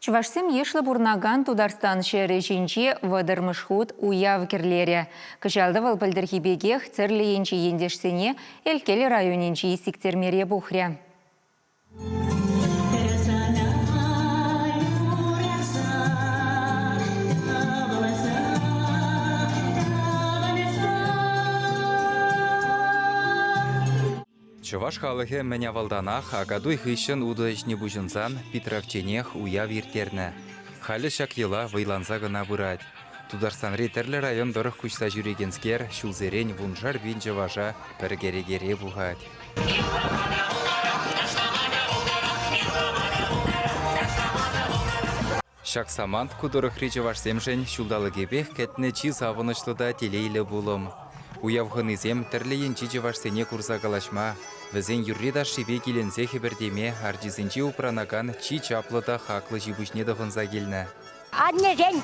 Чувашсем ешлі бурнаган Тударстан шері жинче вадырмышхут уяв керлере. Кыжалды валпылдырхибегех церлі енчі ендешсене элькелі районенчі сиктермере бухря. Чуваш халыхе меня валданах, агадуй хыщын удачни бужынсан Петровченех уяв иртерне. Халі шак ела вайланса гына бұрад. Тударстанри терлі район дұрық күшса жүрегенскер, шулзерен вунжар винжі важа піргере-гере бұғад. Шак самант кудырық речі вашсемшен шулдалы кебех кәтіне чи савынышлыда телейлі бұлым. Уявғынызем тірлі енчі вашсене курса калашма. Візен юррида шибе келенсе хебердеме ардизенче упранаган чи чаплыда хақлы жибушне дұғынса келні. Anneden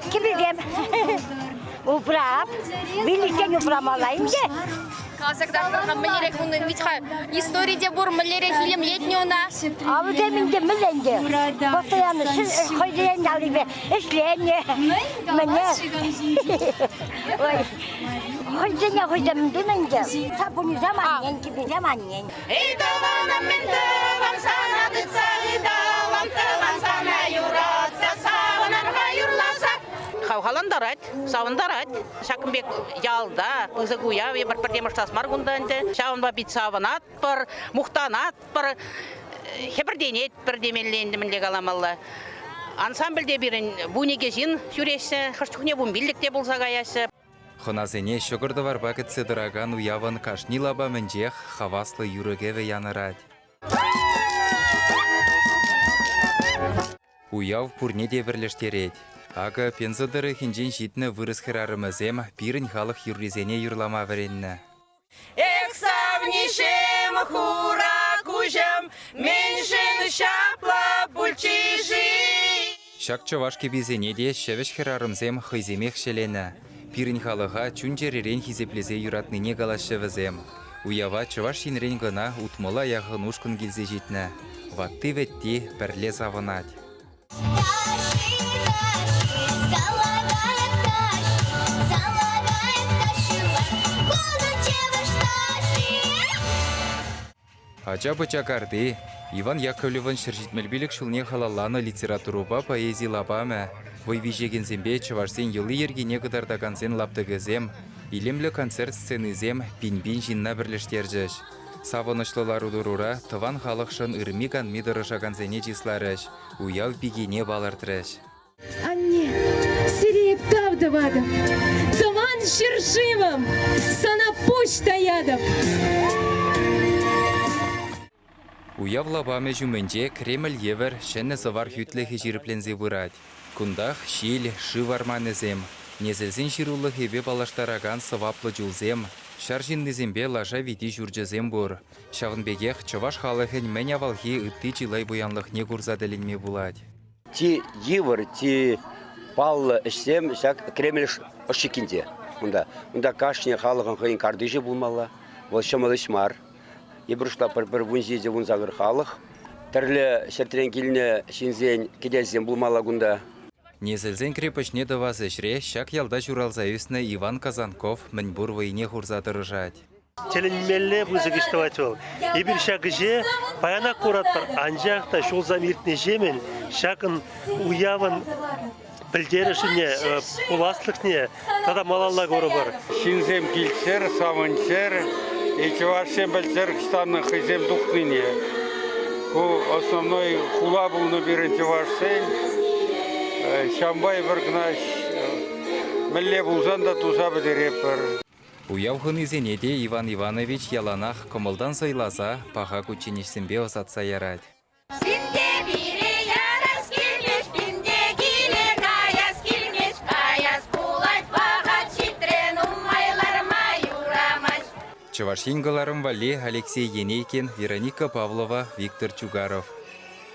kibirdim. Uprap, birlikten upramалайым де. Казахстан миллерек история бор миллерек фильм летнюна. А вот эминде милленде. Постоянно ходен алибе. Эшление. Мне. Ой. Ходен деменде. Сапуни заманен киби заманен. Эй, давай мен вам санадыца, давам тылан сана юратса, саванарга юрласа. Хавхаландарат, савандарат. Шакымбек ялда, пызыгуя, вебір бірдеміштас маргунданды. Шаванба бит саванат бір, мұқтанат бір, хебірденет бірдемелленді міндек аламалла. Ансамбльде бірін бунегезин жүресі, хыштухне бумбилдікте болса гаясы. Хоназене шөгірді бар бақыт седыраган уявын кашни лаба мінжех хаваслы юрегеве янырад. Уяв пурне дебірлештерет. Ага пензадыры хинжен житні вырыс хырарымызем пирін халық юрризене юрлама веренні. Эксавнишем хура кужем, меншін шапла пульчижи. Шак чавашки бізене де шевеш хырарымзем хыземех шеленні. Пирін халыға чунчеререн хизеплезе юратныне галашы візем. Уява чаваш шинрен гына утмыла яғын ушкын келзе житні. Ватты ветті бірле завынат. Ача-быча карды, Иван Яковлевын шыржитмелбелік шылне халаланы литературуба поэзия лабамы. Войвижеген зембе чавашсен елы ергене кыдардагансен лаптыгызем, илемлі концерт сценызем пин-бин жинна бірліштержіш. Савынышлылар удырура тыван халықшын ырмиган мидырышагансене числарыш, уяв бигене балыртырыш. Анне, сиреп тавдывадым, тыван шершивым, сана почта ядым. Уяв лабаме жүменже Кремль евер шәнне сывар хүтліхі жиріплензе бұрад. Кундах шил, шыварманызем. Незелзен жирулы хебе балаштараган сываплы жүлзем. Шаржиннызембе лажа види жүрджезем бұр. Шавынбегех чаваш халықын мән авалхи үтті жылай бұянлықне күрзаделінме бұлад. Ти евер, ти пал ішсем, Кремль ұшыкінде. Мұнда кашне халықын қиын кардыжы бұлмала. Ол шамалы шмар. Ебіршла бір вунзеде вунзағыр халық. Тірлі шертрен келіне шинзен кеделзен бұлмала күнда. Незелзен крепочне давазы жре, шак ялда журалзаюсны Иван Казанков мінбур войне хурзадырыжад. Теленмелле бұзығыштыват ол. Ебір шағы же паяна қоратпар анжақта шол замиртіне жемен шақын уявын білдерішіне, ұласлықне тада малалла көрі бар. Шинзем келсер, савынсер, чувашсем білсер қыстанның хызем дұқтыне. Основной хула бұлны берін чувашсен. Шамбай бір қынаш мүлле бұлзан да тұса бідереп бір. Уявғын изенеде Иван Иванович яланақ комылдан сойласа, паға күченешсінбе осатса ярад. Чавашингаларым Вале, Алексей Енейкин, Вероника Павлова, Виктор Чугаров.